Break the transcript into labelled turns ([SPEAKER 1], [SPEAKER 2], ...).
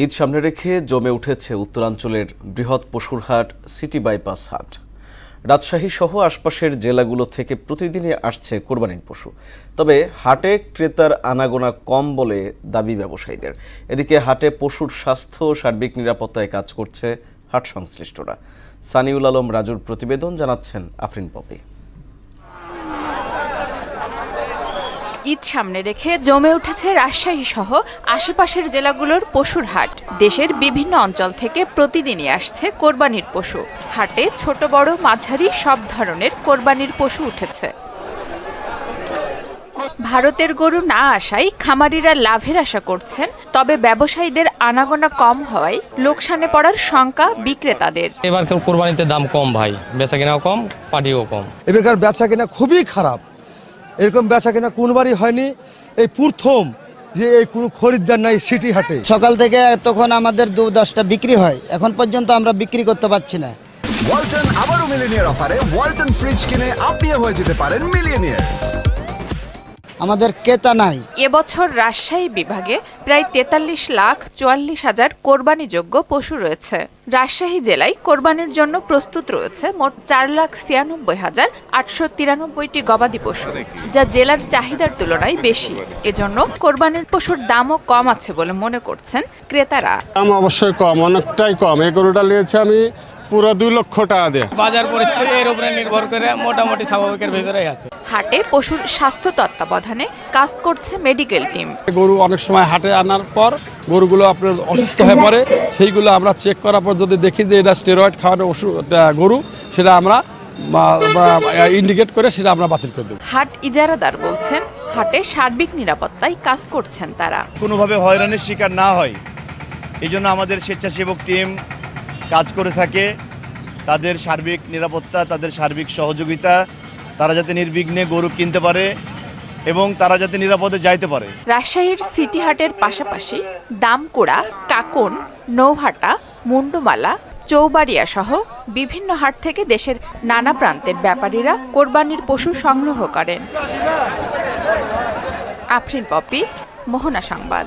[SPEAKER 1] ঈদ সামনে রেখে জমে উঠেছে উত্তরাঞ্চলের বৃহৎ পশুর হাট সিটি বাইপাস হাট। রাজশাহী সহ আশপাশের জেলাগুলো থেকে প্রতিদিনই আসছে কোরবানির পশু। তবে হাটে ক্রেতার আনাগোনা কম বলে দাবি ব্যবসায়ীদের। এদিকে হাটে পশুর স্বাস্থ্য ও সার্বিক নিরাপত্তায় কাজ করছে হাট সংশ্লিষ্টরা। সানিউল আলম রাজুর প্রতিবেদন, জানাচ্ছেন আফরিন পপি।
[SPEAKER 2] ঈদ সামনে রেখে জমে উঠেছে রাজশাহী সহ আশেপাশের জেলাগুলোর পশুর হাট। দেশের বিভিন্ন অঞ্চল থেকে প্রতিদিনই আসছে কোরবানির পশু। হাটে ছোট বড় মাঝারি সব ধরনের কোরবানির পশু উঠেছে। ভারতের গরু না আসায় খামারিরা লাভের আশা করছেন, তবে ব্যবসায়ীদের আনাগোনা কম হওয়ায় লোকসানে পড়ার শঙ্কা বিক্রেতাদের।
[SPEAKER 3] এবার কোরবানিতে দাম কম ভাই, বেচা কেনাও কম, পাটিও কম।
[SPEAKER 4] এবারকার বেচা কেনা খুবই খারাপ। এরকম বেচা কেনা কোনবারই হয়নি, এই প্রথম যে এই কোনো খরিদ্দার নাই সিটি হাটে।
[SPEAKER 5] সকাল থেকে তখন আমাদের 10টা বিক্রি হয়, এখন পর্যন্ত আমরা বিক্রি করতে পারছি না।
[SPEAKER 6] ওয়ালটন আবারও মিলিয়নিয়ার অফারে ওয়ালটন ফ্রিজ কিনে আপনিও হয়ে যেতে পারেন মিলিয়নিয়ার।
[SPEAKER 5] আমাদের ক্রেতা নাই।
[SPEAKER 2] এবছর রাজশাহী বিভাগে প্রায় 43,44,000 কোরবানিযোগ্য পশু রয়েছে। রাজশাহী জেলায় কোরবানির জন্য প্রস্তুত রয়েছে মোট 4,96,893টি গবাদি পশু, যা জেলার চাহিদার তুলনায় বেশি। এজন্য কোরবানির পশুর দামও কম আছে বলে মনে করছেন ক্রেতারা।
[SPEAKER 7] দাম অবশ্যই কম, অনেকটাই কম। এই গরুটা নিয়েছে আমি পুরো 2 লক্ষ টাকা দিয়ে।
[SPEAKER 3] বাজার পরিস্থিতি এর উপরে নির্ভর করে মোটামুটি স্বাভাবিকের ভেতরেই আছে।
[SPEAKER 2] হাটে পশুর স্বাস্থ্য তত্ত্বাবধানে কাজ করছে মেডিকেল টিম।
[SPEAKER 7] গরু অনেক সময় হাটে আনার পর গরুগুলো আপনার অসুস্থ হয়ে পড়ে, সেইগুলো আমরা চেক করার পর যদি দেখি যে এটা স্টেরয়েড খাওয়ানো গরু, সেটা আমরা ইন্ডিকেট করে সেটা আমরা বাতিল করে দেব।
[SPEAKER 2] হাট ইজারাদার বলছেন, হাটে সার্বিক নিরাপত্তায় কাজ করছেন তারা।
[SPEAKER 8] কোনোভাবে হয়রানির শিকার না হয় এই জন্য আমাদের স্বেচ্ছাসেবক টিম কাজ করে থাকে। তাদের সার্বিক নিরাপত্তা, তাদের সার্বিক সহযোগিতা, তারা যাতে নির্বিঘ্নে গরু কিনতে পারে এবং তারা যাতে নিরাপদে যাইতে পারে।
[SPEAKER 2] রাজশাহীর সিটি হাটের পাশাপাশি দামকুড়া, কাকন, নৌহাটা, মুন্ডুমালা, চৌবাড়িয়া সহ বিভিন্ন হাট থেকে দেশের নানা প্রান্তের ব্যাপারীরা কোরবানির পশু সংগ্রহ করেন। আফরিন পপি, মোহনা সংবাদ।